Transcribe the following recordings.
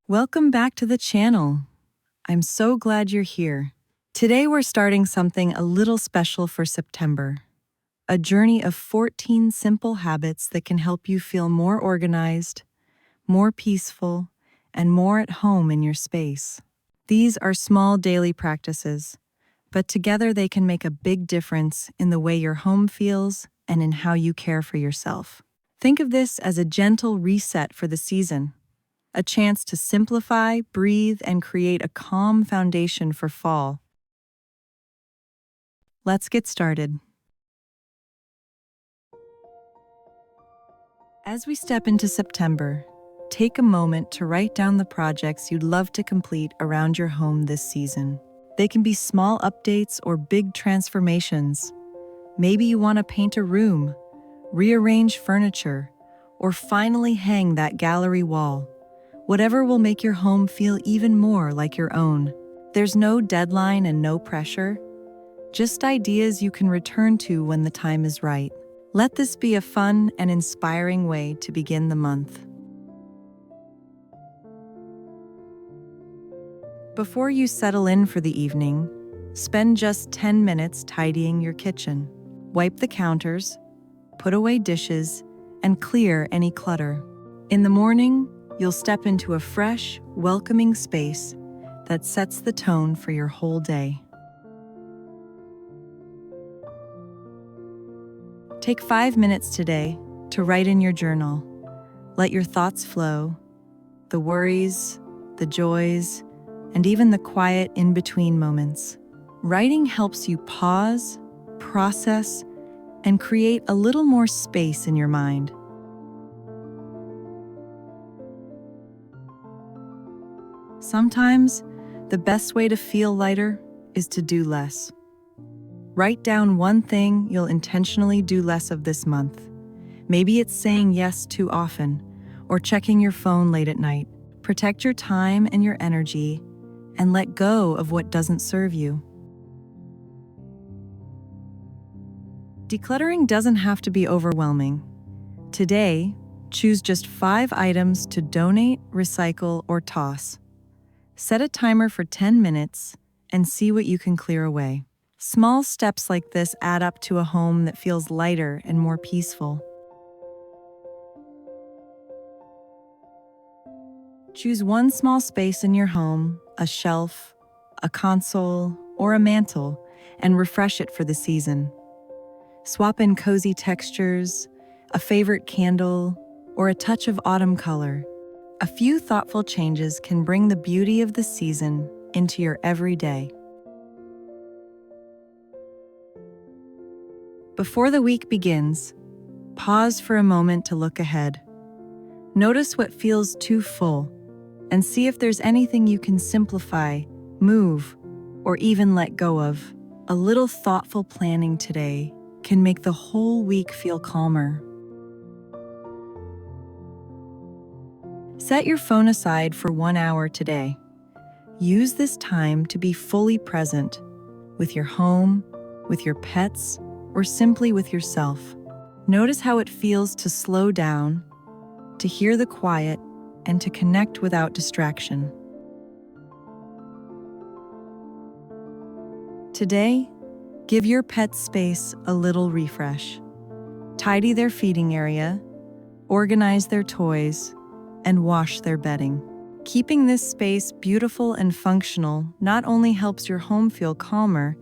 Welcome back to the channel. I'm so glad you're here. Today we're starting something a little special for September. A journey of 14 simple habits that can help you feel more organized, more peaceful, and more at home in your space. These are small daily practices, but together they can make a big difference in the way your home feels and in how you care for yourself. Think of this as a gentle reset for the season. A chance to simplify, breathe, and create a calm foundation for fall. Let's get started. As we step into September, take a moment to write down the projects you'd love to complete around your home this season. They can be small updates or big transformations. Maybe you want to paint a room, rearrange furniture, or finally hang that gallery wall. Whatever will make your home feel even more like your own. There's no deadline and no pressure, just ideas you can return to when the time is right. Let this be a fun and inspiring way to begin the month. Before you settle in for the evening, spend just 10 minutes tidying your kitchen. Wipe the counters, put away dishes, and clear any clutter. In the morning, you'll step into a fresh, welcoming space that sets the tone for your whole day. Take 5 minutes today to write in your journal. Let your thoughts flow, the worries, the joys, and even the quiet in-between moments. Writing helps you pause, process, and create a little more space in your mind. Sometimes, the best way to feel lighter is to do less. Write down one thing you'll intentionally do less of this month. Maybe it's saying yes too often, or checking your phone late at night. Protect your time and your energy, and let go of what doesn't serve you. Decluttering doesn't have to be overwhelming. Today, choose just 5 items to donate, recycle, or toss. Set a timer for 10 minutes and see what you can clear away. Small steps like this add up to a home that feels lighter and more peaceful. Choose one small space in your home, a shelf, a console, or a mantle, and refresh it for the season. Swap in cozy textures, a favorite candle, or a touch of autumn color. A few thoughtful changes can bring the beauty of the season into your everyday. Before the week begins, pause for a moment to look ahead. Notice what feels too full, and see if there's anything you can simplify, move, or even let go of. A little thoughtful planning today can make the whole week feel calmer. Set your phone aside for 1 hour today. Use this time to be fully present with your home, with your pets, or simply with yourself. Notice how it feels to slow down, to hear the quiet, and to connect without distraction. Today, give your pet space a little refresh. Tidy their feeding area, organize their toys, and wash their bedding. Keeping this space beautiful and functional not only helps your home feel calmer,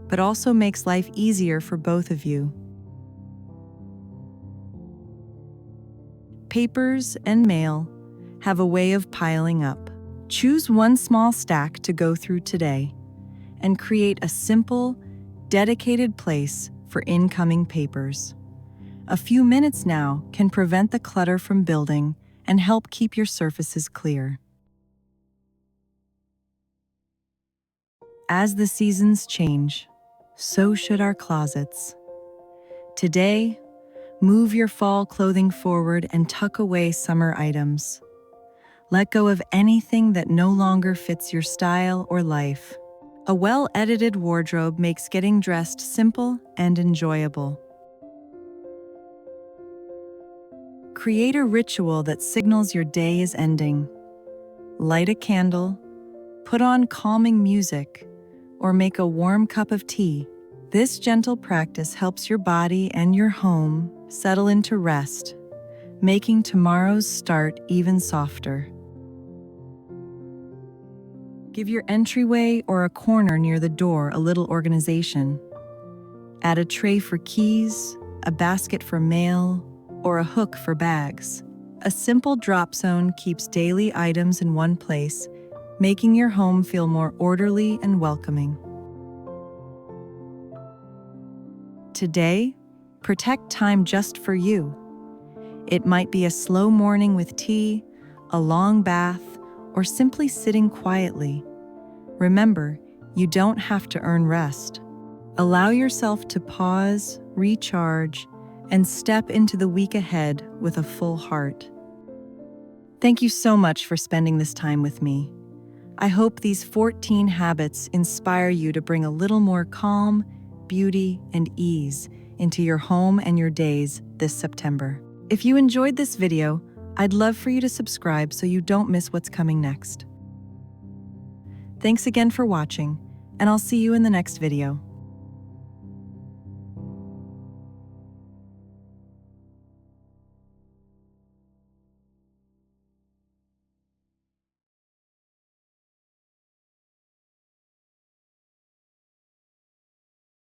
but also makes life easier for both of you. Papers and mail have a way of piling up. Choose one small stack to go through today and create a simple, dedicated place for incoming papers. A few minutes now can prevent the clutter from building and help keep your surfaces clear. As the seasons change, so should our closets. Today, move your fall clothing forward and tuck away summer items. Let go of anything that no longer fits your style or life. A well-edited wardrobe makes getting dressed simple and enjoyable. Create a ritual that signals your day is ending. light a candle, put on calming music, or make a warm cup of tea. This gentle practice helps your body and your home settle into rest, making tomorrow's start even softer. Give your entryway or a corner near the door a little organization. Add a tray for keys, a basket for mail, or a hook for bags. A simple drop zone keeps daily items in one place, making your home feel more orderly and welcoming. Today, protect time just for you. It might be a slow morning with tea, a long bath, or simply sitting quietly. Remember, you don't have to earn rest. Allow yourself to pause, recharge, and step into the week ahead with a full heart. Thank you so much for spending this time with me. I hope these 14 habits inspire you to bring a little more calm, beauty, and ease into your home and your days this September. If you enjoyed this video, I'd love for you to subscribe so you don't miss what's coming next. Thanks again for watching, and I'll see you in the next video.